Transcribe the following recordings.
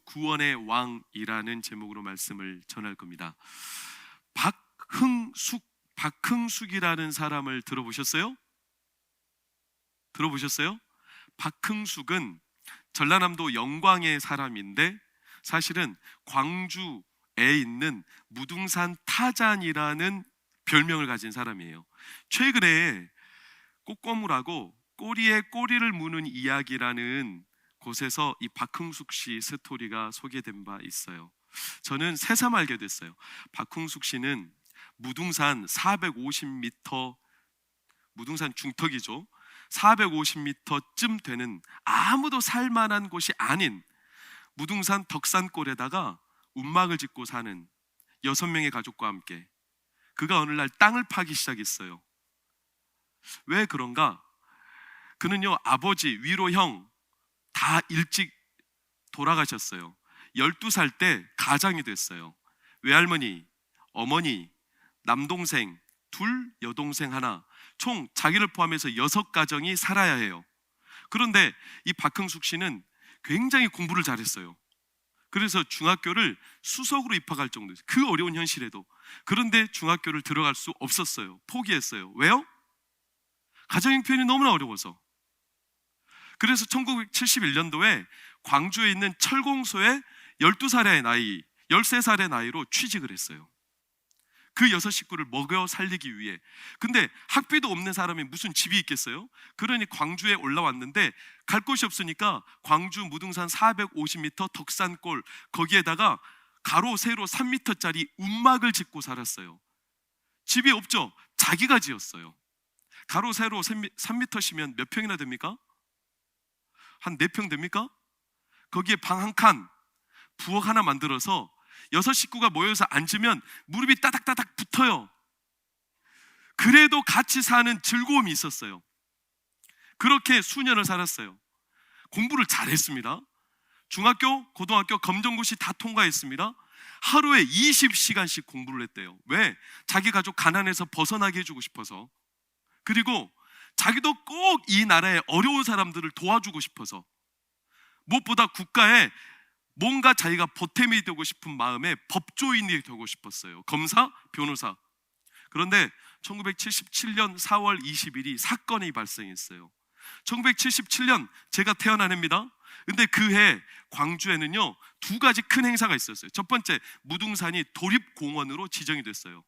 구원의 왕이라는 제목으로 말씀을 전할 겁니다. 박흥숙이라는 사람을 들어보셨어요? 박흥숙은 전라남도 영광의 사람인데 사실은 광주에 있는 무등산 타잔이라는 별명을 가진 사람이에요. 최근에 꼬꼬무라고 꼬리에 꼬리를 무는 이야기라는 곳에서 이 박흥숙 씨 스토리가 소개된 바 있어요. 저는 새삼 알게 됐어요. 박흥숙 씨는 무등산 450m, 무등산 중턱이죠. 450m쯤 되는 아무도 살만한 곳이 아닌 무등산 덕산골에다가 움막을 짓고 사는 6명의 가족과 함께 그가 어느 날 땅을 파기 시작했어요. 왜 그런가? 그는요, 아버지, 위로 형 다 일찍 돌아가셨어요. 12살 때 가장이 됐어요. 외할머니, 어머니, 남동생 둘, 여동생 하나, 총 자기를 포함해서 6가정이 살아야 해요. 그런데 이 박흥숙 씨는 굉장히 공부를 잘했어요. 그래서 중학교를 수석으로 입학할 정도였어요. 그 어려운 현실에도. 그런데 중학교를 들어갈 수 없었어요. 포기했어요. 왜요? 가정 형편이 너무나 어려워서. 그래서 1971년도에 광주에 있는 철공소에 12살의 나이, 13살의 나이로 취직을 했어요. 그 6식구를 먹여 살리기 위해. 근데 학비도 없는 사람이 무슨 집이 있겠어요? 그러니 광주에 올라왔는데 갈 곳이 없으니까 광주 무등산 450m 덕산골, 거기에다가 가로 세로 3m짜리 움막을 짓고 살았어요. 집이 없죠? 자기가 지었어요. 가로 세로 3m시면 몇 평이나 됩니까? 한 4평 됩니까? 거기에 방 한 칸, 부엌 하나 만들어서 6식구가 모여서 앉으면 무릎이 따닥따닥 붙어요. 그래도 같이 사는 즐거움이 있었어요. 그렇게 수년을 살았어요. 공부를 잘했습니다. 중학교, 고등학교, 검정고시 다 통과했습니다. 하루에 20시간씩 공부를 했대요. 왜? 자기 가족 가난에서 벗어나게 해주고 싶어서. 그리고 자기도 꼭 이 나라의 어려운 사람들을 도와주고 싶어서. 무엇보다 국가에 뭔가 자기가 보탬이 되고 싶은 마음에 법조인이 되고 싶었어요. 검사, 변호사. 그런데 1977년 4월 20일이 사건이 발생했어요. 1977년 제가 태어난 해입니다. 근데 그 해 광주에는요 2가지 큰 행사가 있었어요. 첫 번째, 무등산이 도립공원으로 지정이 됐어요.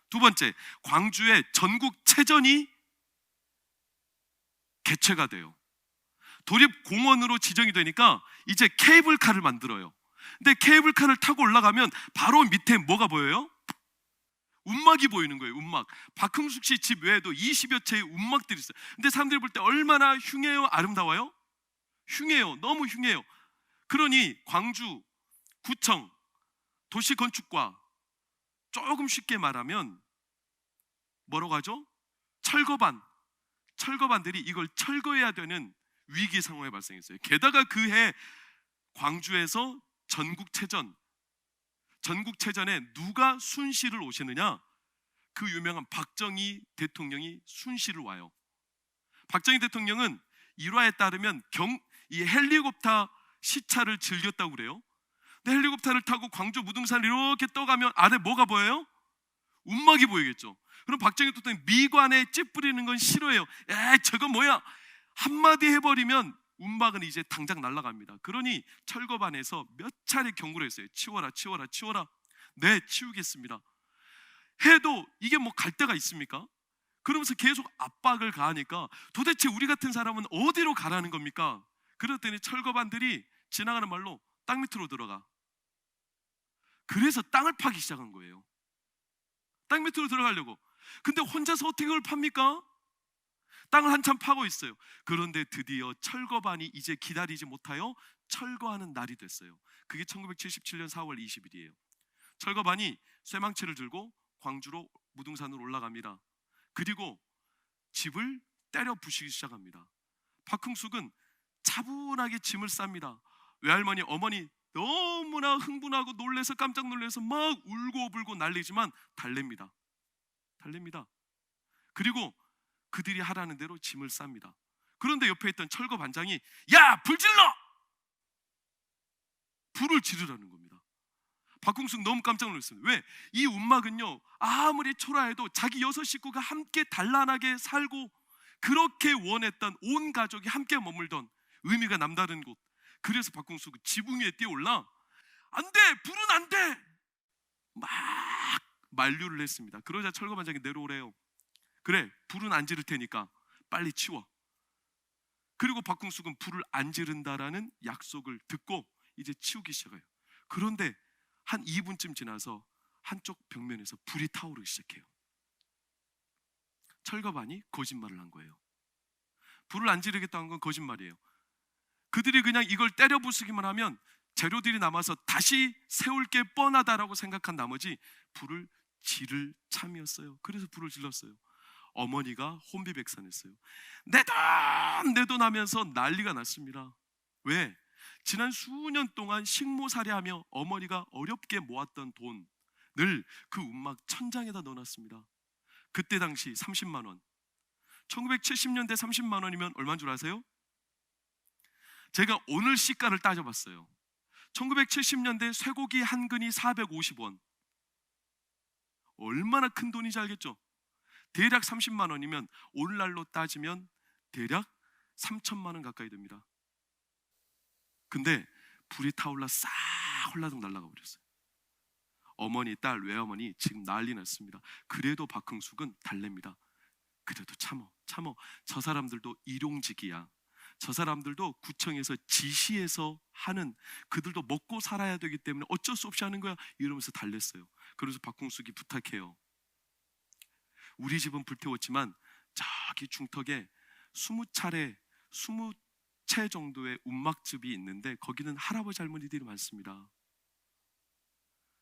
두 번째, 광주의 전국체전이 개최가 돼요. 도립공원으로 지정이 되니까 이제 케이블카를 만들어요. 근데 케이블카를 타고 올라가면 바로 밑에 뭐가 보여요? 움막이 보이는 거예요. 움막. 박흥숙 씨 집 외에도 20여 채의 움막들이 있어요. 근데 사람들이 볼 때 얼마나 흉해요? 아름다워요? 흉해요. 너무 흉해요. 그러니 광주 구청 도시건축과, 조금 쉽게 말하면 뭐라고 하죠? 철거반들이 이걸 철거해야 되는 위기 상황이 발생했어요. 게다가 그해 광주에서 전국체전에 누가 순시를 오시느냐? 그 유명한 박정희 대통령이 순시를 와요. 박정희 대통령은 일화에 따르면 이 헬리콥터 시차를 즐겼다고 그래요. 근데 헬리콥터를 타고 광주 무등산을 이렇게 떠가면 아래 뭐가 보여요? 움막이 보이겠죠. 그럼 박정희 대통령이 미관에 찌푸리는 건 싫어해요. 에이, 저거 뭐야? 한마디 해버리면 움막은 이제 당장 날아갑니다. 그러니 철거반에서 몇 차례 경고를 했어요. 치워라. 네, 치우겠습니다. 해도 이게 뭐 갈 데가 있습니까? 그러면서 계속 압박을 가하니까 도대체 우리 같은 사람은 어디로 가라는 겁니까? 그랬더니 철거반들이 지나가는 말로 땅 밑으로 들어가. 그래서 땅을 파기 시작한 거예요. 땅 밑으로 들어가려고. 근데 혼자서 어떻게 그걸 팝니까? 땅을 한참 파고 있어요. 그런데 드디어 철거반이 이제 기다리지 못하여 철거하는 날이 됐어요. 그게 1977년 4월 20일이에요. 철거반이 쇠망치를 들고 광주로 무등산으로 올라갑니다. 그리고 집을 때려 부수기 시작합니다. 박흥숙은 차분하게 짐을 쌉니다. 외할머니, 어머니 너무나 흥분하고 놀래서 깜짝 놀라서 막 울고 불고 난리지만 달랩니다. 그리고 그들이 하라는 대로 짐을 쌉니다. 그런데 옆에 있던 철거 반장이 야, 불질러! 불을 지르라는 겁니다. 박흥숙 너무 깜짝 놀랐습니다. 왜? 이 움막은요, 아무리 초라해도 자기 6식구가 함께 단란하게 살고 그렇게 원했던, 온 가족이 함께 머물던 의미가 남다른 곳. 그래서 박흥숙은 지붕 위에 뛰어올라 안 돼! 불은 안 돼! 막 만류를 했습니다. 그러자 철거반장이 내려오래요. 그래, 불은 안 지를 테니까 빨리 치워. 그리고 박흥숙은 불을 안 지른다라는 약속을 듣고 이제 치우기 시작해요. 그런데 한 2분쯤 지나서 한쪽 벽면에서 불이 타오르기 시작해요. 철거반이 거짓말을 한 거예요. 불을 안 지르겠다는 건 거짓말이에요. 그들이 그냥 이걸 때려 부수기만 하면 재료들이 남아서 다시 세울 게 뻔하다라고 생각한 나머지 불을 지를 참이었어요. 그래서 불을 질렀어요. 어머니가 혼비백산했어요. 내 돈 하면서 난리가 났습니다. 왜? 지난 수년 동안 식모살이하며 어머니가 어렵게 모았던 돈을 그 움막 천장에다 넣어놨습니다. 그때 당시 30만 원. 1970년대 30만 원이면 얼마인 줄 아세요? 제가 오늘 시가를 따져봤어요. 1970년대 쇠고기 한 근이 450원. 얼마나 큰 돈인지 알겠죠? 대략 30만 원이면 오늘날로 따지면 대략 3천만 원 가까이 됩니다. 근데 불이 타올라 싹 홀라당 날아가 버렸어요. 어머니, 딸, 외어머니 지금 난리 났습니다. 그래도 박흥숙은 달랩니다. 그래도 참어. 저 사람들도 일용직이야. 저 사람들도 구청에서 지시해서 하는, 그들도 먹고 살아야 되기 때문에 어쩔 수 없이 하는 거야, 이러면서 달랬어요. 그래서 박흥숙이 부탁해요. 우리 집은 불태웠지만 저기 중턱에 20채 정도의 움막집이 있는데 거기는 할아버지 할머니들이 많습니다.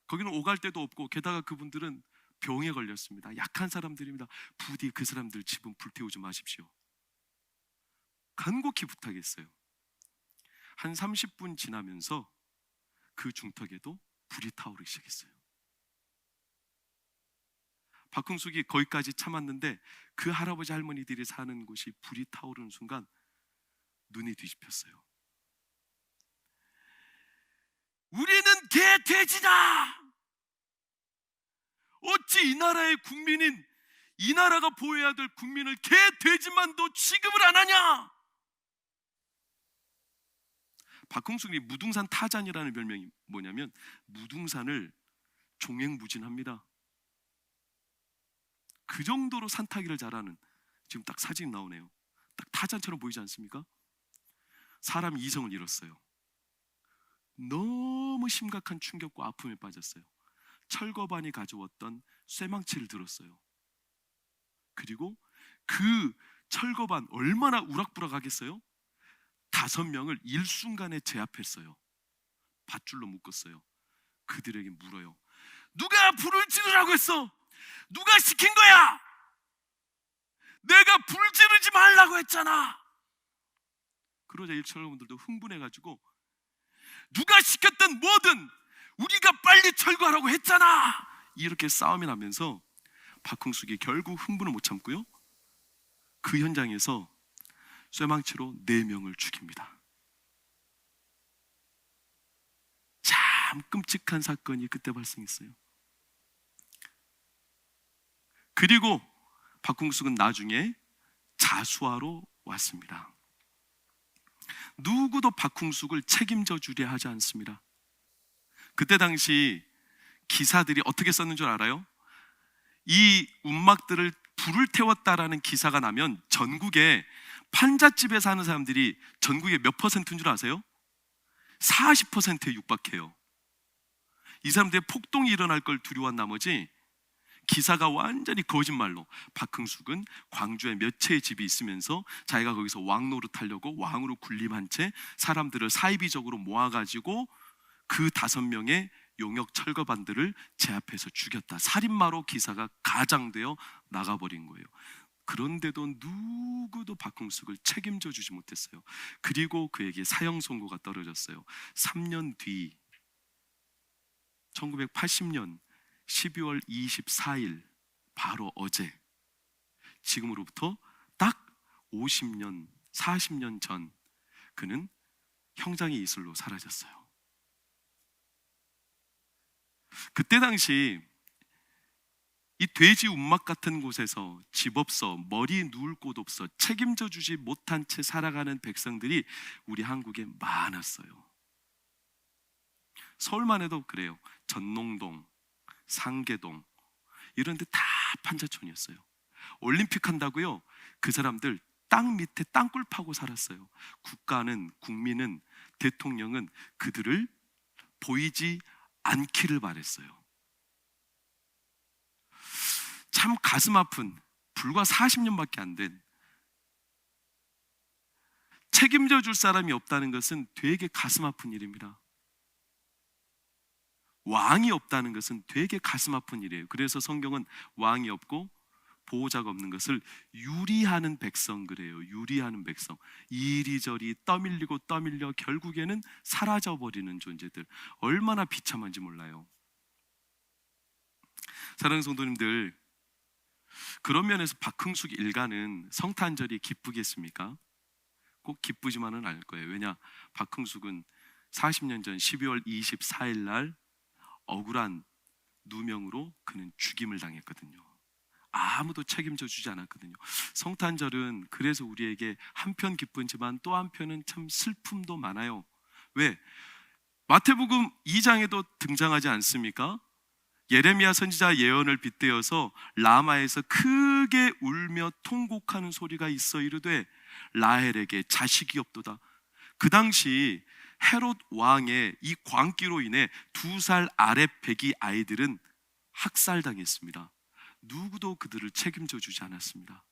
거기는 오갈 데도 없고 게다가 그분들은 병에 걸렸습니다. 약한 사람들입니다. 부디 그 사람들 집은 불태우지 마십시오. 간곡히 부탁했어요. 한 30분 지나면서 그 중턱에도 불이 타오르기 시작했어요. 박흥숙이 거기까지 참았는데 그 할아버지 할머니들이 사는 곳이 불이 타오르는 순간 눈이 뒤집혔어요. 우리는 개돼지다! 어찌 이 나라의 국민인, 이 나라가 보호해야 될 국민을 개돼지만도 취급을 안 하냐? 박흥숙이 무등산 타잔이라는 별명이 뭐냐면 무등산을 종횡무진합니다. 그 정도로 산타기를 잘하는, 지금 딱 사진 나오네요. 딱 타잔처럼 보이지 않습니까? 사람이 이성을 잃었어요. 너무 심각한 충격과 아픔에 빠졌어요. 철거반이 가져왔던 쇠망치를 들었어요. 그리고 그 철거반 얼마나 우락부락하겠어요? 5명을 일순간에 제압했어요. 밧줄로 묶었어요. 그들에게 물어요. 누가 불을 지르라고 했어? 누가 시킨 거야? 내가 불 지르지 말라고 했잖아. 그러자 일철거분들도 흥분해가지고 누가 시켰든 뭐든 우리가 빨리 철거하라고 했잖아, 이렇게 싸움이 나면서 박흥숙이 결국 흥분을 못 참고요, 그 현장에서 쇠망치로 4명을 죽입니다. 참 끔찍한 사건이 그때 발생했어요. 그리고 박흥숙은 나중에 자수하러 왔습니다. 누구도 박흥숙을 책임져 주려 하지 않습니다. 그때 당시 기사들이 어떻게 썼는 줄 알아요? 이 움막들을 불을 태웠다라는 기사가 나면 전국에 판잣집에 사는 사람들이 전국에 몇 퍼센트인 줄 아세요? 40%에 육박해요. 이 사람들의 폭동이 일어날 걸 두려워한 나머지 기사가 완전히 거짓말로 박흥숙은 광주에 몇 채의 집이 있으면서 자기가 거기서 왕노릇 하려고 왕으로 군림한 채 사람들을 사이비적으로 모아가지고 그 5명의 용역 철거반들을 제압해서 죽였다, 살인마로 기사가 가장되어 나가버린 거예요. 그런데도 누구도 박흥숙을 책임져 주지 못했어요. 그리고 그에게 사형 선고가 떨어졌어요. 3년 뒤 1980년 12월 24일, 바로 어제, 지금으로부터 딱 40년 전 그는 형장의 이슬로 사라졌어요. 그때 당시 이 돼지 움막 같은 곳에서 집 없어, 머리 누울 곳 없어, 책임져 주지 못한 채 살아가는 백성들이 우리 한국에 많았어요. 서울만 해도 그래요. 전농동, 상계동 이런 데 다 판자촌이었어요. 올림픽 한다고요? 그 사람들 땅 밑에 땅굴 파고 살았어요. 국가는, 국민은, 대통령은 그들을 보이지 않기를 바랬어요. 참 가슴 아픈, 불과 40년밖에 안 된, 책임져 줄 사람이 없다는 것은 되게 가슴 아픈 일입니다. 왕이 없다는 것은 되게 가슴 아픈 일이에요. 그래서 성경은 왕이 없고 보호자가 없는 것을 유리하는 백성 그래요. 유리하는 백성. 이리저리 떠밀리고 떠밀려 결국에는 사라져버리는 존재들. 얼마나 비참한지 몰라요. 사랑하는 성도님들, 그런 면에서 박흥숙 일가는 성탄절이 기쁘겠습니까? 꼭 기쁘지만은 않을 거예요. 왜냐? 박흥숙은 40년 전 12월 24일 날 억울한 누명으로 그는 죽임을 당했거든요. 아무도 책임져 주지 않았거든요. 성탄절은 그래서 우리에게 한편 기쁘지만 또 한편은 참 슬픔도 많아요. 왜? 마태복음 2장에도 등장하지 않습니까? 예레미야 선지자 예언을 빗대어서 라마에서 크게 울며 통곡하는 소리가 있어 이르되 라헬에게 자식이 없도다. 그 당시 헤롯 왕의 이 광기로 인해 2살 아래 배기 아이들은 학살당했습니다. 누구도 그들을 책임져 주지 않았습니다.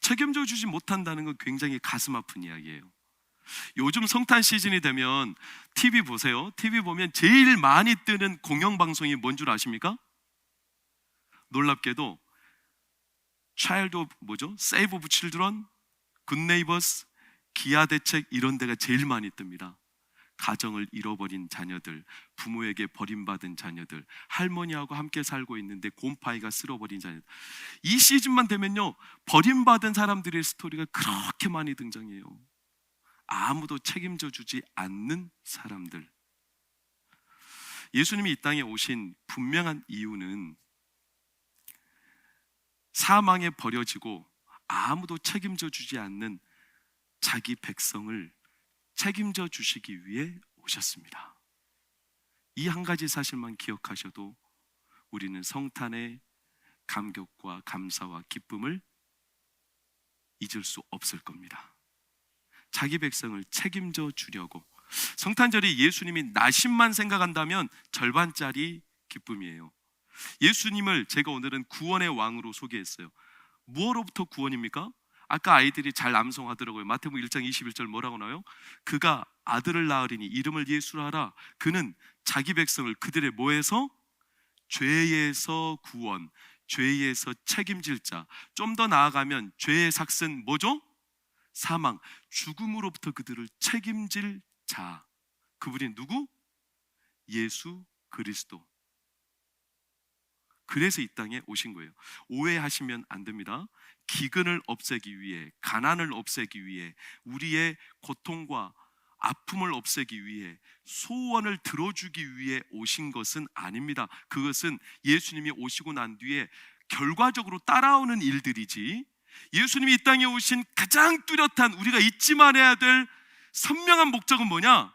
책임져 주지 못한다는 건 굉장히 가슴 아픈 이야기예요. 요즘 성탄 시즌이 되면 TV 보세요. TV 보면 제일 많이 뜨는 공영방송이 뭔 줄 아십니까? 놀랍게도 Child of Save of Children, Good Neighbors, 기아 대책 이런 데가 제일 많이 뜹니다. 가정을 잃어버린 자녀들, 부모에게 버림받은 자녀들, 할머니하고 함께 살고 있는데 곰팡이가 쓸어버린 자녀들. 이 시즌만 되면요, 버림받은 사람들의 스토리가 그렇게 많이 등장해요. 아무도 책임져 주지 않는 사람들. 예수님이 이 땅에 오신 분명한 이유는 사망에 버려지고 아무도 책임져 주지 않는 자기 백성을 책임져 주시기 위해 오셨습니다. 이 한 가지 사실만 기억하셔도 우리는 성탄의 감격과 감사와 기쁨을 잊을 수 없을 겁니다. 자기 백성을 책임져 주려고. 성탄절이 예수님이 나심만 생각한다면 절반짜리 기쁨이에요. 예수님을 제가 오늘은 구원의 왕으로 소개했어요. 무엇로부터 구원입니까? 아까 아이들이 잘 암송하더라고요. 마태복음 1장 21절 뭐라고 나와요? 그가 아들을 낳으리니 이름을 예수라 하라. 그는 자기 백성을 그들의 뭐에서? 죄에서 구원, 죄에서 책임질 자. 좀 더 나아가면 죄의 삭슨 뭐죠? 사망, 죽음으로부터 그들을 책임질 자. 그분이 누구? 예수 그리스도. 그래서 이 땅에 오신 거예요. 오해하시면 안 됩니다. 기근을 없애기 위해, 가난을 없애기 위해, 우리의 고통과 아픔을 없애기 위해, 소원을 들어주기 위해 오신 것은 아닙니다. 그것은 예수님이 오시고 난 뒤에 결과적으로 따라오는 일들이지, 예수님이 이 땅에 오신 가장 뚜렷한 우리가 잊지 말아야 될 선명한 목적은 뭐냐?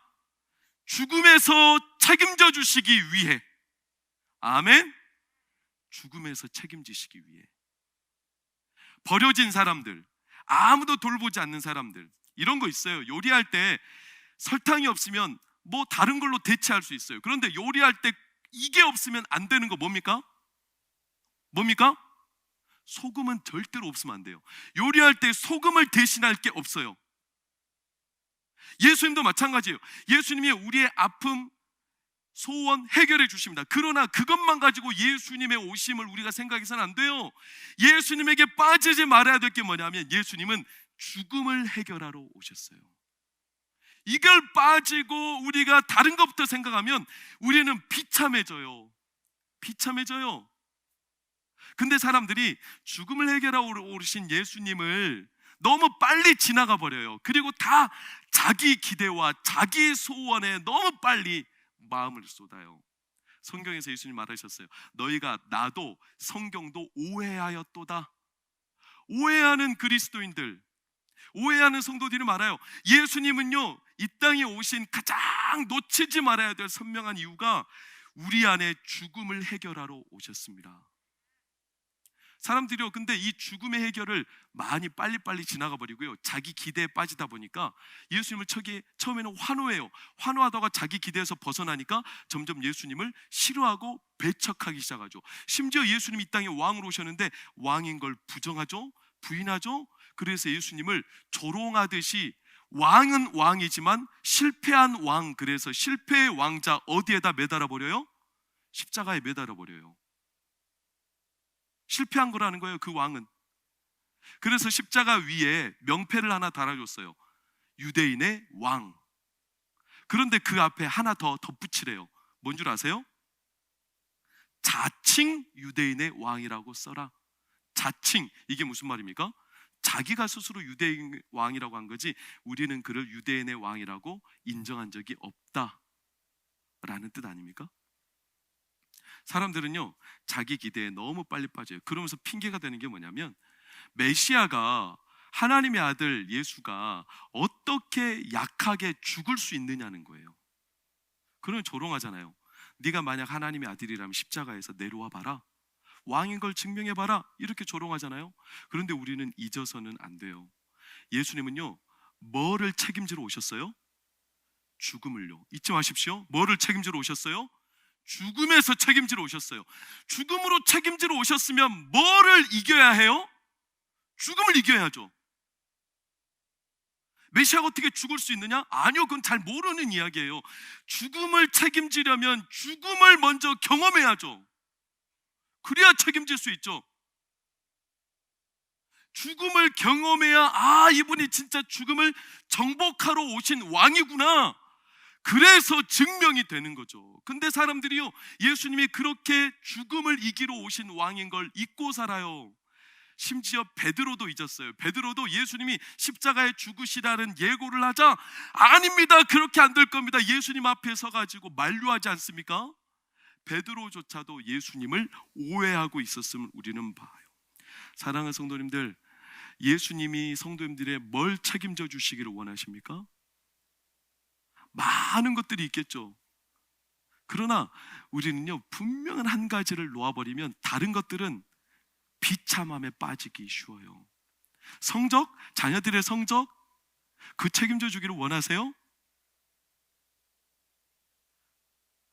죽음에서 책임져 주시기 위해. 아멘? 죽음에서 책임지시기 위해. 버려진 사람들, 아무도 돌보지 않는 사람들, 이런 거 있어요. 요리할 때 설탕이 없으면 뭐 다른 걸로 대체할 수 있어요. 그런데 요리할 때 이게 없으면 안 되는 거 뭡니까? 뭡니까? 소금은 절대로 없으면 안 돼요. 요리할 때 소금을 대신할 게 없어요. 예수님도 마찬가지예요. 예수님이 우리의 아픔, 소원 해결해 주십니다. 그러나 그것만 가지고 예수님의 오심을 우리가 생각해서는 안 돼요. 예수님에게 빠지지 말아야 될 게 뭐냐면, 예수님은 죽음을 해결하러 오셨어요. 이걸 빠지고 우리가 다른 것부터 생각하면 우리는 비참해져요. 비참해져요. 근데 사람들이 죽음을 해결하러 오신 예수님을 너무 빨리 지나가 버려요. 그리고 다 자기 기대와 자기 소원에 너무 빨리 마음을 쏟아요. 성경에서 예수님 말하셨어요. 너희가 나도 성경도 오해하였도다. 오해하는 그리스도인들, 오해하는 성도들이 많아요. 예수님은요, 이 땅에 오신 가장 놓치지 말아야 될 선명한 이유가 우리 안에 죽음을 해결하러 오셨습니다. 사람들이요, 근데 이 죽음의 해결을 많이 빨리빨리 지나가 버리고요, 자기 기대에 빠지다 보니까 예수님을 처음에는 환호해요. 환호하다가 자기 기대에서 벗어나니까 점점 예수님을 싫어하고 배척하기 시작하죠. 심지어 예수님이 이 땅에 왕으로 오셨는데 왕인 걸 부정하죠, 부인하죠. 그래서 예수님을 조롱하듯이, 왕은 왕이지만 실패한 왕, 그래서 실패의 왕자 어디에다 매달아 버려요? 십자가에 매달아 버려요. 실패한 거라는 거예요, 그 왕은. 그래서 십자가 위에 명패를 하나 달아줬어요. 유대인의 왕. 그런데 그 앞에 하나 더 덧붙이래요. 뭔 줄 아세요? 자칭 유대인의 왕이라고 써라. 자칭, 이게 무슨 말입니까? 자기가 스스로 유대인 왕이라고 한 거지, 우리는 그를 유대인의 왕이라고 인정한 적이 없다라는 뜻 아닙니까? 사람들은요, 자기 기대에 너무 빨리 빠져요. 그러면서 핑계가 되는 게 뭐냐면, 메시아가, 하나님의 아들 예수가 어떻게 약하게 죽을 수 있느냐는 거예요. 그러면 조롱하잖아요. 네가 만약 하나님의 아들이라면 십자가에서 내려와 봐라, 왕인 걸 증명해 봐라, 이렇게 조롱하잖아요. 그런데 우리는 잊어서는 안 돼요. 예수님은요, 뭐를 책임지러 오셨어요? 죽음을요. 잊지 마십시오. 뭐를 책임지러 오셨어요? 죽음에서 책임지러 오셨어요. 죽음으로 책임지러 오셨으면 뭐를 이겨야 해요? 죽음을 이겨야죠. 메시아가 어떻게 죽을 수 있느냐? 아니요, 그건 잘 모르는 이야기예요. 죽음을 책임지려면 죽음을 먼저 경험해야죠. 그래야 책임질 수 있죠. 죽음을 경험해야, 이분이 진짜 죽음을 정복하러 오신 왕이구나, 그래서 증명이 되는 거죠. 근데 사람들이요, 예수님이 그렇게 죽음을 이기러 오신 왕인 걸 잊고 살아요. 심지어 베드로도 잊었어요. 베드로도 예수님이 십자가에 죽으시라는 예고를 하자, 아닙니다, 그렇게 안 될 겁니다, 예수님 앞에 서가지고 만류하지 않습니까? 베드로조차도 예수님을 오해하고 있었음을 우리는 봐요. 사랑하는 성도님들, 예수님이 성도님들의 뭘 책임져 주시기를 원하십니까? 많은 것들이 있겠죠. 그러나 우리는요, 분명한 한 가지를 놓아버리면 다른 것들은 비참함에 빠지기 쉬워요. 성적, 자녀들의 성적, 그 책임져 주기를 원하세요?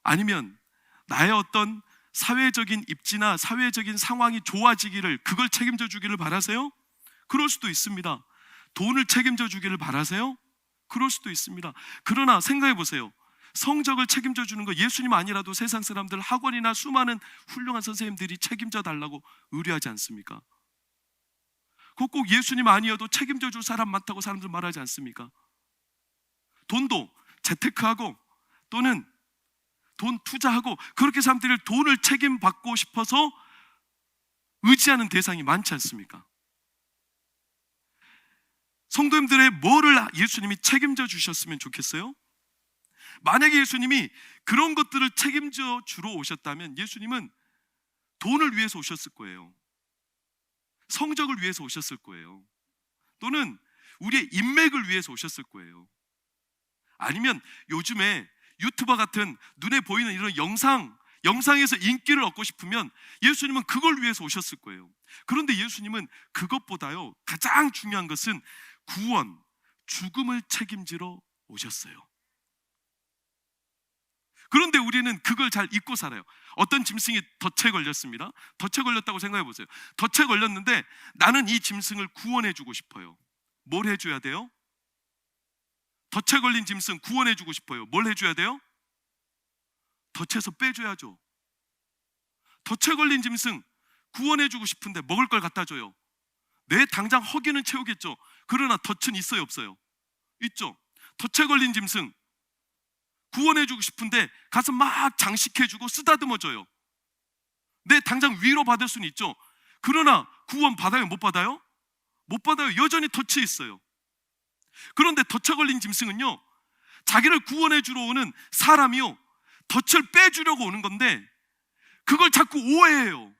아니면 나의 어떤 사회적인 입지나 사회적인 상황이 좋아지기를, 그걸 책임져 주기를 바라세요? 그럴 수도 있습니다. 돈을 책임져 주기를 바라세요? 그럴 수도 있습니다. 그러나 생각해 보세요. 성적을 책임져 주는 거 예수님 아니라도 세상 사람들, 학원이나 수많은 훌륭한 선생님들이 책임져 달라고 의뢰하지 않습니까? 꼭 예수님 아니어도 책임져 줄 사람 많다고 사람들 말하지 않습니까? 돈도 재테크하고 또는 돈 투자하고, 그렇게 사람들이 돈을 책임받고 싶어서 의지하는 대상이 많지 않습니까? 성도님들의 뭐를 예수님이 책임져 주셨으면 좋겠어요? 만약에 예수님이 그런 것들을 책임져 주러 오셨다면 예수님은 돈을 위해서 오셨을 거예요. 성적을 위해서 오셨을 거예요. 또는 우리의 인맥을 위해서 오셨을 거예요. 아니면 요즘에 유튜버 같은 눈에 보이는 이런 영상에서 인기를 얻고 싶으면 예수님은 그걸 위해서 오셨을 거예요. 그런데 예수님은 그것보다요, 가장 중요한 것은 구원, 죽음을 책임지러 오셨어요. 그런데 우리는 그걸 잘 잊고 살아요. 어떤 짐승이 덫에 걸렸습니다. 덫에 걸렸다고 생각해 보세요. 덫에 걸렸는데 나는 이 짐승을 구원해 주고 싶어요. 뭘 해줘야 돼요? 덫에 걸린 짐승 구원해 주고 싶어요. 뭘 해줘야 돼요? 덫에서 빼줘야죠. 덫에 걸린 짐승 구원해 주고 싶은데 먹을 걸 갖다 줘요. 내 당장 허기는 채우겠죠. 그러나 덫은 있어요, 없어요? 있죠. 덫에 걸린 짐승 구원해 주고 싶은데 가서 막 장식해 주고 쓰다듬어 줘요. 내 당장 위로 받을 수는 있죠. 그러나 구원 받아요, 못 받아요? 못 받아요. 여전히 덫에 있어요. 그런데 덫에 걸린 짐승은요, 자기를 구원해 주러 오는 사람이요, 덫을 빼주려고 오는 건데 그걸 자꾸 오해해요.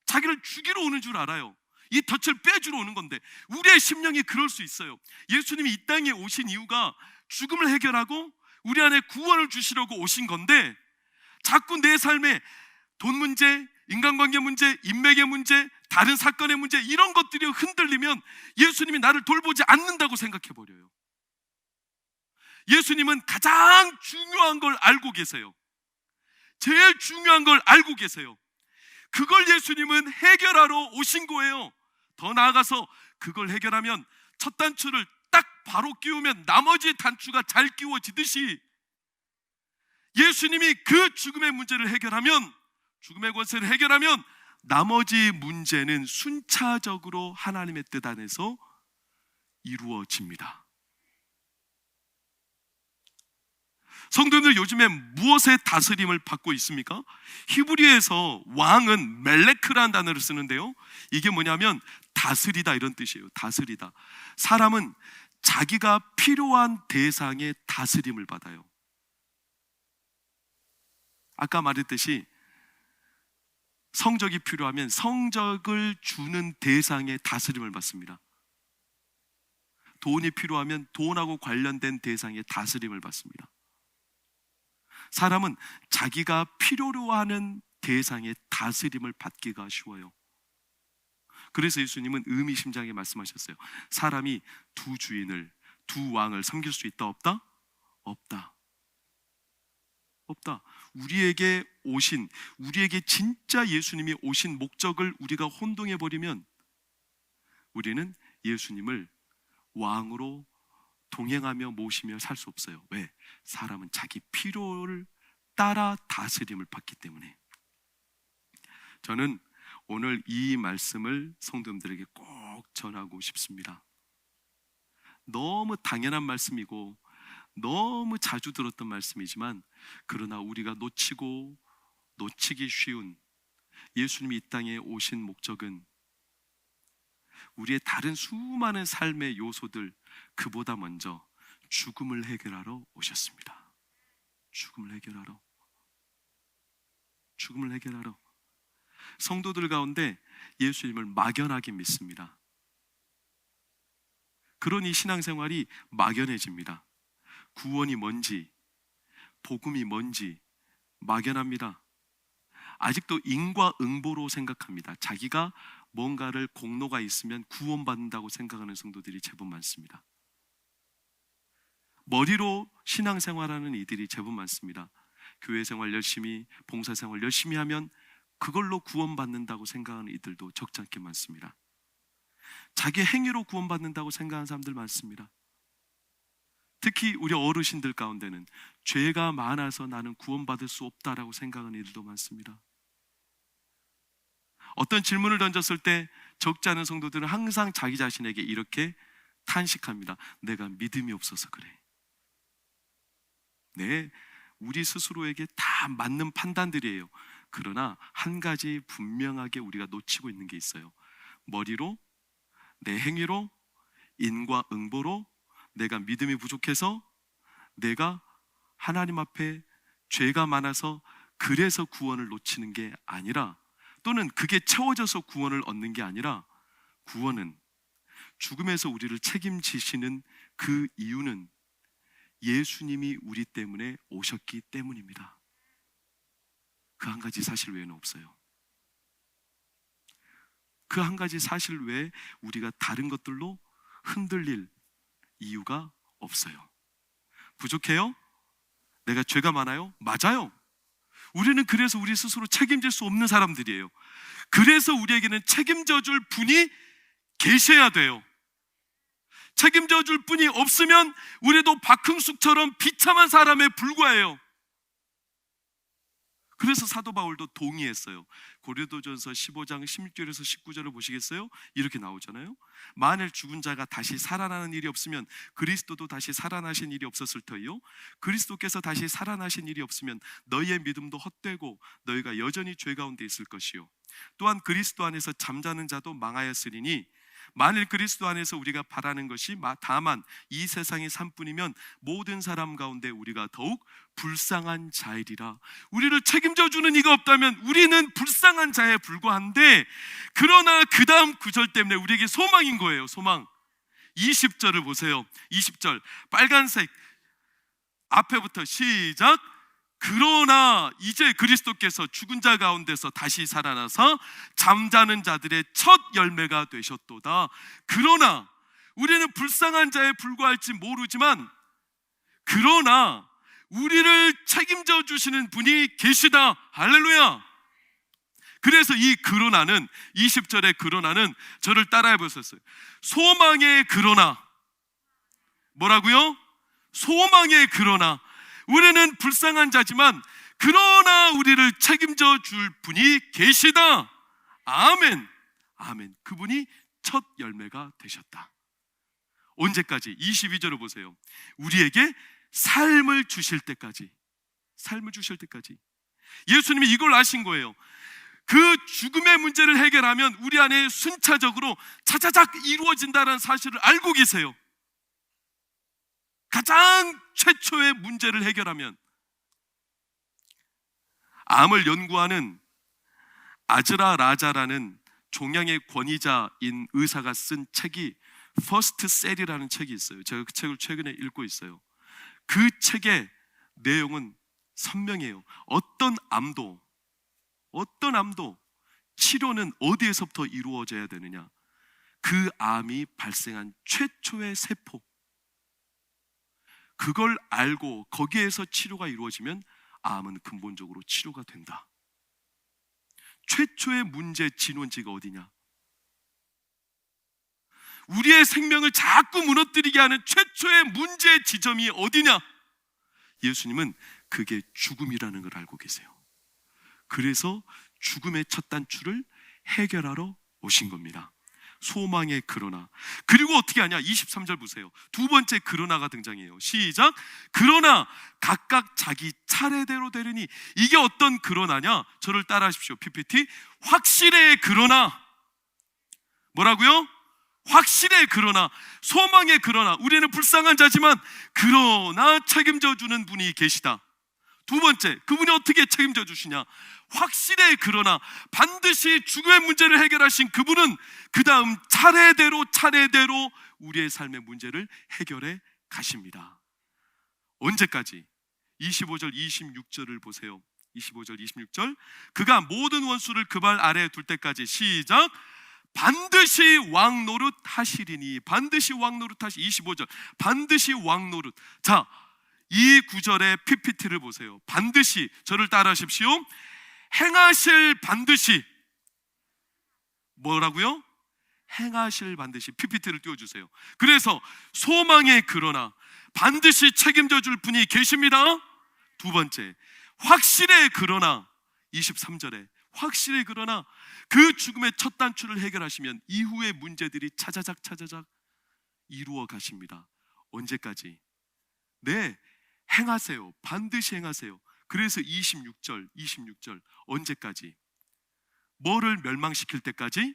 자기를 죽이러 오는 줄 알아요. 이 덫을 빼주러 오는 건데 우리의 심령이 그럴 수 있어요. 예수님이 이 땅에 오신 이유가 죽음을 해결하고 우리 안에 구원을 주시려고 오신 건데 자꾸 내 삶에 돈 문제, 인간관계 문제, 인맥의 문제, 다른 사건의 문제 이런 것들이 흔들리면 예수님이 나를 돌보지 않는다고 생각해버려요. 예수님은 가장 중요한 걸 알고 계세요. 제일 중요한 걸 알고 계세요. 그걸 예수님은 해결하러 오신 거예요. 더 나아가서 그걸 해결하면 첫 단추를 딱 바로 끼우면 나머지 단추가 잘 끼워지듯이 예수님이 그 죽음의 문제를 해결하면, 죽음의 권세를 해결하면 나머지 문제는 순차적으로 하나님의 뜻 안에서 이루어집니다. 성도님들 요즘에 무엇의 다스림을 받고 있습니까? 히브리에서 왕은 멜레크라는 단어를 쓰는데요, 이게 뭐냐면 다스리다 이런 뜻이에요. 다스리다. 사람은 자기가 필요한 대상의 다스림을 받아요. 아까 말했듯이 성적이 필요하면 성적을 주는 대상의 다스림을 받습니다. 돈이 필요하면 돈하고 관련된 대상의 다스림을 받습니다. 사람은 자기가 필요로 하는 대상의 다스림을 받기가 쉬워요. 그래서 예수님은 의미심장하게 말씀하셨어요. 사람이 두 주인을, 두 왕을 섬길 수 있다 없다? 없다. 없다. 우리에게 진짜 예수님이 오신 목적을 우리가 혼동해버리면 우리는 예수님을 왕으로 동행하며 모시며 살 수 없어요. 왜? 사람은 자기 필요를 따라 다스림을 받기 때문에. 저는 오늘 이 말씀을 성도님들에게 꼭 전하고 싶습니다. 너무 당연한 말씀이고 너무 자주 들었던 말씀이지만, 그러나 우리가 놓치기 쉬운 예수님이 이 땅에 오신 목적은 우리의 다른 수많은 삶의 요소들, 그보다 먼저 죽음을 해결하러 오셨습니다. 죽음을 해결하러. 성도들 가운데 예수님을 막연하게 믿습니다. 그러니 신앙생활이 막연해집니다. 구원이 뭔지, 복음이 뭔지 막연합니다. 아직도 인과응보로 생각합니다. 자기가 뭔가를 공로가 있으면 구원받는다고 생각하는 성도들이 제법 많습니다. 머리로 신앙생활하는 이들이 제법 많습니다. 교회생활 열심히, 봉사생활 열심히 하면 그걸로 구원받는다고 생각하는 이들도 적지 않게 많습니다. 자기 행위로 구원받는다고 생각하는 사람들 많습니다. 특히 우리 어르신들 가운데는 죄가 많아서 나는 구원받을 수 없다라고 생각하는 이들도 많습니다. 어떤 질문을 던졌을 때 적지 않은 성도들은 항상 자기 자신에게 이렇게 탄식합니다. 내가 믿음이 없어서 그래. 네, 우리 스스로에게 다 맞는 판단들이에요. 그러나 한 가지 분명하게 우리가 놓치고 있는 게 있어요. 머리로, 내 행위로, 인과응보로 내가 믿음이 부족해서, 내가 하나님 앞에 죄가 많아서 그래서 구원을 놓치는 게 아니라, 또는 그게 채워져서 구원을 얻는 게 아니라, 구원은 죽음에서 우리를 책임지시는 그 이유는 예수님이 우리 때문에 오셨기 때문입니다. 그 한 가지 사실 외에는 없어요. 그 한 가지 사실 외에 우리가 다른 것들로 흔들릴 이유가 없어요. 부족해요? 내가 죄가 많아요? 맞아요. 우리는 그래서 우리 스스로 책임질 수 없는 사람들이에요. 그래서 우리에게는 책임져 줄 분이 계셔야 돼요. 책임져 줄 분이 없으면 우리도 박흥숙처럼 비참한 사람에 불과해요. 그래서 사도 바울도 동의했어요. 고린도전서 15장 16절에서 19절을 보시겠어요? 이렇게 나오잖아요. 만일 죽은 자가 다시 살아나는 일이 없으면 그리스도도 다시 살아나신 일이 없었을 터이요, 그리스도께서 다시 살아나신 일이 없으면 너희의 믿음도 헛되고 너희가 여전히 죄 가운데 있을 것이요, 또한 그리스도 안에서 잠자는 자도 망하였으리니 만일 그리스도 안에서 우리가 바라는 것이 다만 이 세상의 삶뿐이면 모든 사람 가운데 우리가 더욱 불쌍한 자이리라. 우리를 책임져 주는 이가 없다면 우리는 불쌍한 자에 불과한데, 그러나 그 다음 구절 때문에 우리에게 소망인 거예요. 소망. 20절을 보세요. 20절 빨간색 앞에부터 시작. 그러나 이제 그리스도께서 죽은 자 가운데서 다시 살아나서 잠자는 자들의 첫 열매가 되셨도다. 그러나 우리는 불쌍한 자에 불과할지 모르지만, 그러나 우리를 책임져 주시는 분이 계시다. 할렐루야. 그래서 이 그러나는, 20절의 그러나는 저를 따라해 보셨어요. 소망의 그러나. 뭐라고요? 소망의 그러나. 우리는 불쌍한 자지만 그러나 우리를 책임져 줄 분이 계시다. 아멘. 아멘. 그분이 첫 열매가 되셨다. 언제까지? 22절을 보세요. 우리에게 삶을 주실 때까지. 삶을 주실 때까지. 예수님이 이걸 아신 거예요. 그 죽음의 문제를 해결하면 우리 안에 순차적으로 차차작 이루어진다는 사실을 알고 계세요. 가장 최초의 문제를 해결하면. 암을 연구하는 아즈라 라자라는 종양의 권위자인 의사가 쓴 책이 퍼스트 셀이라는 책이 있어요. 제가 그 책을 최근에 읽고 있어요. 그 책의 내용은 선명해요. 어떤 암도 치료는 어디에서부터 이루어져야 되느냐? 그 암이 발생한 최초의 세포, 그걸 알고 거기에서 치료가 이루어지면 암은 근본적으로 치료가 된다. 최초의 문제 진원지가 어디냐? 우리의 생명을 자꾸 무너뜨리게 하는 최초의 문제 지점이 어디냐? 예수님은 그게 죽음이라는 걸 알고 계세요. 그래서 죽음의 첫 단추를 해결하러 오신 겁니다. 소망의 그러나. 그리고 어떻게 하냐? 23절 보세요. 두 번째 그러나가 등장해요. 시작. 그러나 각각 자기 차례대로 되리니. 이게 어떤 그러나냐? 저를 따라 하십시오. PPT. 확실해 그러나. 뭐라고요? 확실해 그러나. 소망의 그러나. 우리는 불쌍한 자지만 그러나 책임져 주는 분이 계시다. 두 번째, 그분이 어떻게 책임져 주시냐? 확실해 그러나. 반드시 죽음의 문제를 해결하신 그분은 그 다음 차례대로 우리의 삶의 문제를 해결해 가십니다. 언제까지? 25절 26절을 보세요. 25절 26절. 그가 모든 원수를 그 발 아래에 둘 때까지. 시작. 반드시 왕노릇 하시리니. 반드시 왕노릇 하시. 25절 반드시 왕노릇. 자, 이 구절의 PPT를 보세요. 반드시. 저를 따라 하십시오. 행하실 반드시. 뭐라고요? 행하실 반드시. PPT를 띄워주세요. 그래서 소망의 그러나, 반드시 책임져 줄 분이 계십니다. 두 번째, 확실해 그러나. 23절에 확실해 그러나. 그 죽음의 첫 단추를 해결하시면 이후의 문제들이 차자작 이루어 가십니다. 언제까지? 네, 행하세요. 반드시 행하세요. 그래서 26절 언제까지? 뭐를 멸망시킬 때까지?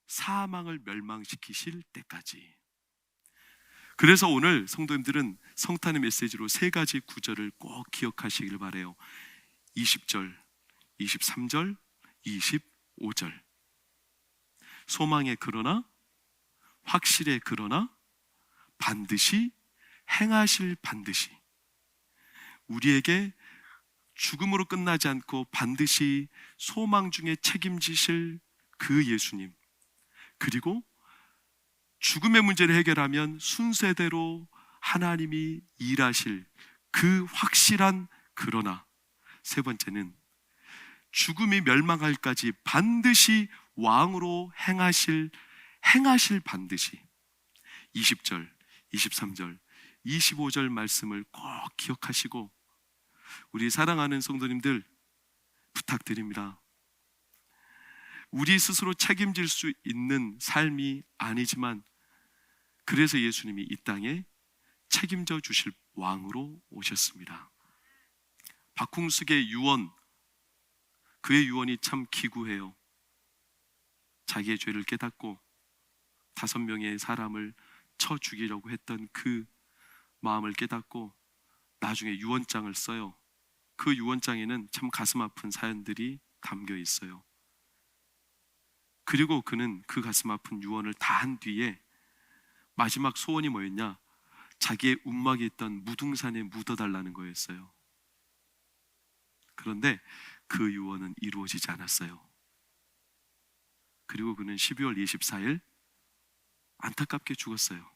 사망을 멸망시키실 때까지. 그래서 오늘 성도님들은 성탄의 메시지로 세 가지 구절을 꼭 기억하시길 바라요. 20절, 23절, 25절. 소망의 그러나, 확실의 그러나, 반드시, 행하실 반드시. 우리에게 죽음으로 끝나지 않고 반드시 소망 중에 책임지실 그 예수님, 그리고 죽음의 문제를 해결하면 순서대로 하나님이 일하실 그 확실한 그러나. 세 번째는 죽음이 멸망할까지 반드시 왕으로 행하실 반드시. 20절, 23절, 25절 말씀을 꼭 기억하시고, 우리 사랑하는 성도님들 부탁드립니다. 우리 스스로 책임질 수 있는 삶이 아니지만, 그래서 예수님이 이 땅에 책임져 주실 왕으로 오셨습니다. 박홍숙의 유언, 그의 유언이 참 기구해요. 자기의 죄를 깨닫고 5명의 사람을 쳐 죽이려고 했던 그 마음을 깨닫고 나중에 유언장을 써요. 그 유언장에는 참 가슴 아픈 사연들이 담겨 있어요. 그리고 그는 그 가슴 아픈 유언을 다 한 뒤에 마지막 소원이 뭐였냐? 자기의 움막에 있던 무등산에 묻어달라는 거였어요. 그런데 그 유언은 이루어지지 않았어요. 그리고 그는 12월 24일 안타깝게 죽었어요.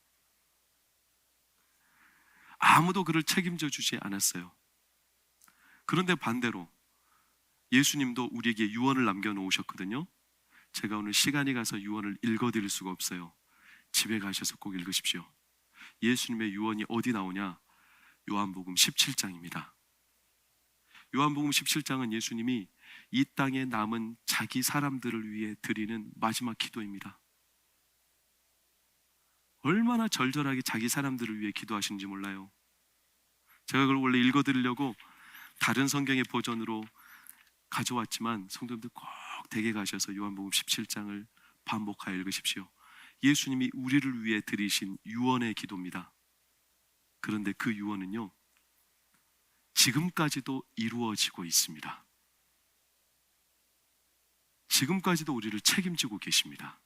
아무도 그를 책임져 주지 않았어요. 그런데 반대로 예수님도 우리에게 유언을 남겨놓으셨거든요. 제가 오늘 시간이 가서 유언을 읽어드릴 수가 없어요. 집에 가셔서 꼭 읽으십시오. 예수님의 유언이 어디 나오냐? 요한복음 17장입니다. 요한복음 17장은 예수님이 이 땅에 남은 자기 사람들을 위해 드리는 마지막 기도입니다. 얼마나 절절하게 자기 사람들을 위해 기도하시는지 몰라요. 제가 그걸 원래 읽어드리려고 다른 성경의 버전으로 가져왔지만 성도님들 꼭 댁에 가셔서 요한복음 17장을 반복하여 읽으십시오. 예수님이 우리를 위해 드리신 유언의 기도입니다. 그런데 그 유언은요, 지금까지도 이루어지고 있습니다. 지금까지도 우리를 책임지고 계십니다.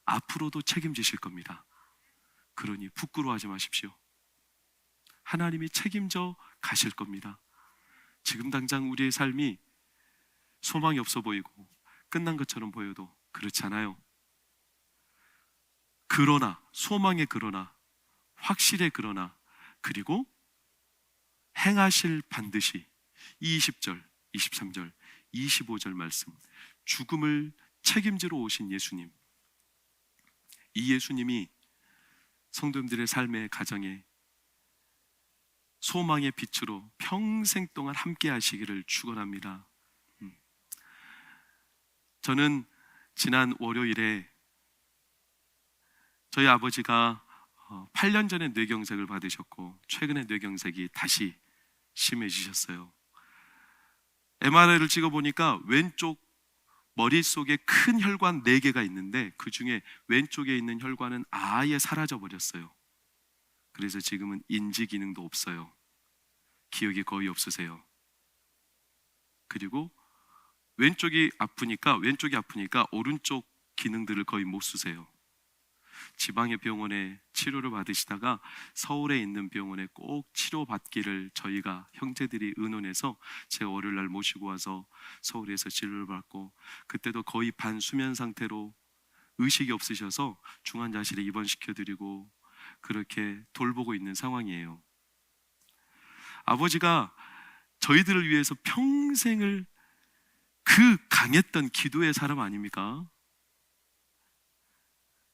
앞으로도 책임지실 겁니다. 그러니 부끄러워하지 마십시오. 하나님이 책임져 가실 겁니다. 지금 당장 우리의 삶이 소망이 없어 보이고 끝난 것처럼 보여도 그렇지 않아요. 그러나, 소망의 그러나, 확실의 그러나, 그리고 행하실 반드시, 20절, 23절, 25절 말씀, 죽음을 책임지러 오신 예수님, 이 예수님이 성도님들의 삶의 가정에 소망의 빛으로 평생 동안 함께 하시기를 축원합니다. 저는 지난 월요일에 저희 아버지가 8년 전에 뇌경색을 받으셨고 최근에 뇌경색이 다시 심해지셨어요. MRI를 찍어보니까 왼쪽 머릿속에 큰 혈관 4개가 있는데 그 중에 왼쪽에 있는 혈관은 아예 사라져 버렸어요. 그래서 지금은 인지 기능도 없어요. 기억이 거의 없으세요. 그리고 왼쪽이 아프니까 오른쪽 기능들을 거의 못 쓰세요. 지방의 병원에 치료를 받으시다가 서울에 있는 병원에 꼭 치료받기를 저희가 형제들이 의논해서 제가 월요일 날 모시고 와서 서울에서 치료를 받고, 그때도 거의 반수면 상태로 의식이 없으셔서 중환자실에 입원시켜드리고 그렇게 돌보고 있는 상황이에요. 아버지가 저희들을 위해서 평생을 그 강했던 기도의 사람 아닙니까?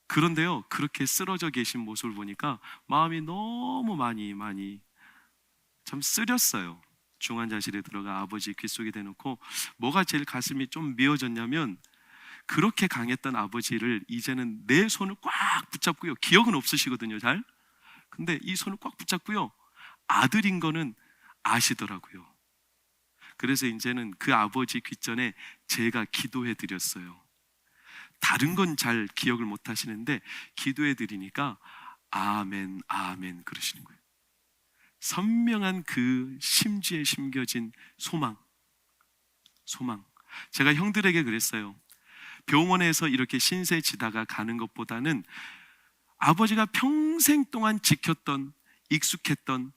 그런데요, 그렇게 쓰러져 계신 모습을 보니까 마음이 너무 많이 참 쓰렸어요. 중환자실에 들어가 아버지 귓속에 대놓고 뭐가 제일 가슴이 좀 미어졌냐면, 그렇게 강했던 아버지를 이제는 내 손을 꽉 붙잡고요, 기억은 없으시거든요 잘. 근데 이 손을 꽉 붙잡고요, 아들인 거는 아시더라고요. 그래서 이제는 그 아버지 귓전에 제가 기도해 드렸어요. 다른 건 잘 기억을 못 하시는데 기도해 드리니까 아멘 아멘 그러시는 거예요. 선명한 그 심지에 심겨진 소망. 제가 형들에게 그랬어요. 병원에서 이렇게 신세 지다가 가는 것보다는 아버지가 평생 동안 지켰던, 익숙했던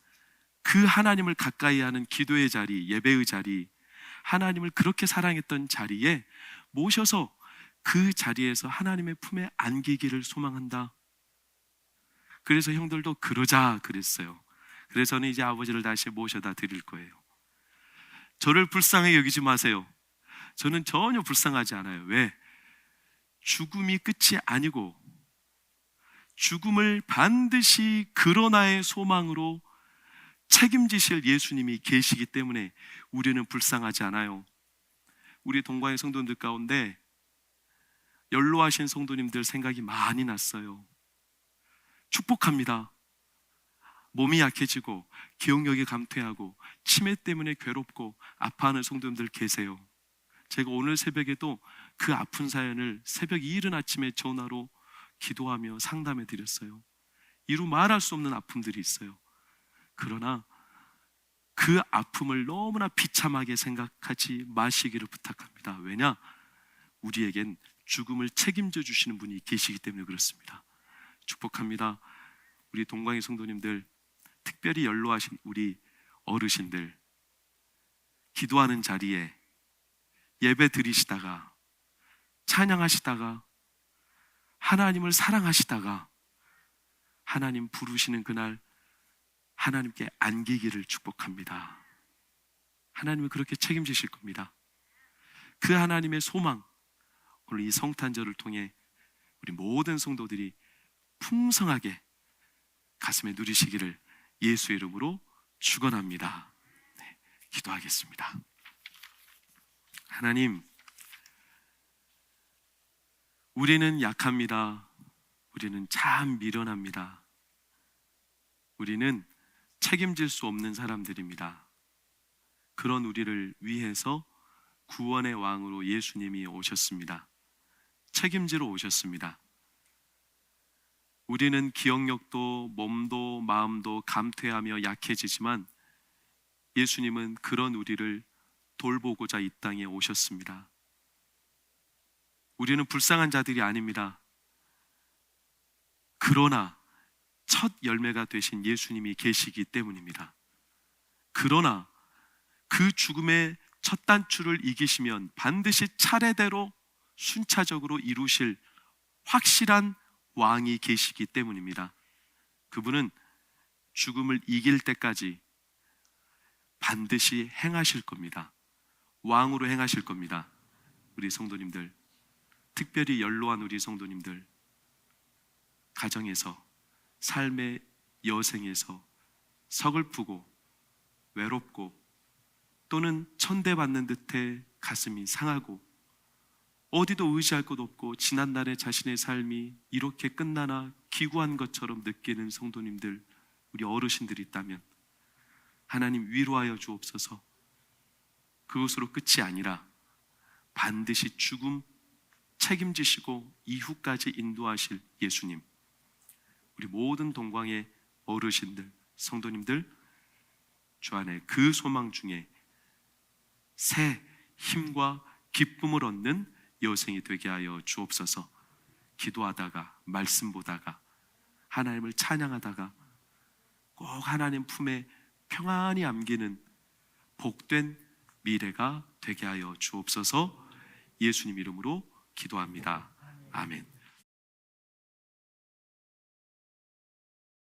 그 하나님을 가까이 하는 기도의 자리, 예배의 자리, 하나님을 그렇게 사랑했던 자리에 모셔서 그 자리에서 하나님의 품에 안기기를 소망한다. 그래서 형들도 그러자 그랬어요. 그래서 저는 이제 아버지를 다시 모셔다 드릴 거예요. 저를 불쌍히 여기지 마세요. 저는 전혀 불쌍하지 않아요. 왜? 죽음이 끝이 아니고 죽음을 반드시 그러나의 소망으로 책임지실 예수님이 계시기 때문에 우리는 불쌍하지 않아요. 우리 동광의 성도님들 가운데 연로하신 성도님들 생각이 많이 났어요. 축복합니다. 몸이 약해지고 기억력이 감퇴하고 치매 때문에 괴롭고 아파하는 성도님들 계세요. 제가 오늘 새벽에도 그 아픈 사연을 새벽 이른 아침에 전화로 기도하며 상담해 드렸어요. 이루 말할 수 없는 아픔들이 있어요. 그러나 그 아픔을 너무나 비참하게 생각하지 마시기를 부탁합니다. 왜냐? 우리에겐 죽음을 책임져 주시는 분이 계시기 때문에 그렇습니다. 축복합니다. 우리 동광의 성도님들, 특별히 연로하신 우리 어르신들, 기도하는 자리에 예배 드리시다가, 찬양하시다가, 하나님을 사랑하시다가 하나님 부르시는 그날 하나님께 안기기를 축복합니다. 하나님은 그렇게 책임지실 겁니다. 그 하나님의 소망, 오늘 이 성탄절을 통해 우리 모든 성도들이 풍성하게 가슴에 누리시기를 예수의 이름으로 축원합니다. 네, 기도하겠습니다. 하나님, 우리는 약합니다. 우리는 참 미련합니다. 우리는 책임질 수 없는 사람들입니다. 그런 우리를 위해서 구원의 왕으로 예수님이 오셨습니다. 책임지러 오셨습니다. 우리는 기억력도 몸도 마음도 감퇴하며 약해지지만 예수님은 그런 우리를 돌보고자 이 땅에 오셨습니다. 우리는 불쌍한 자들이 아닙니다. 그러나 첫 열매가 되신 예수님이 계시기 때문입니다. 그러나 그 죽음의 첫 단추를 이기시면 반드시 차례대로 순차적으로 이루실 확실한 왕이 계시기 때문입니다. 그분은 죽음을 이길 때까지 반드시 행하실 겁니다. 왕으로 행하실 겁니다. 우리 성도님들, 특별히 연로한 우리 성도님들, 가정에서, 삶의 여생에서 서글프고 외롭고 또는 천대받는 듯해 가슴이 상하고 어디도 의지할 곳 없고 지난날의 자신의 삶이 이렇게 끝나나 기구한 것처럼 느끼는 성도님들, 우리 어르신들이 있다면 하나님 위로하여 주옵소서. 그것으로 끝이 아니라 반드시 죽음 책임지시고 이후까지 인도하실 예수님, 우리 모든 동광의 어르신들, 성도님들 주 안에 그 소망 중에 새 힘과 기쁨을 얻는 여생이 되게 하여 주옵소서. 기도하다가, 말씀 보다가, 하나님을 찬양하다가 꼭 하나님 품에 평안히 안기는 복된 미래가 되게 하여 주옵소서. 예수님 이름으로 기도합니다. 아멘.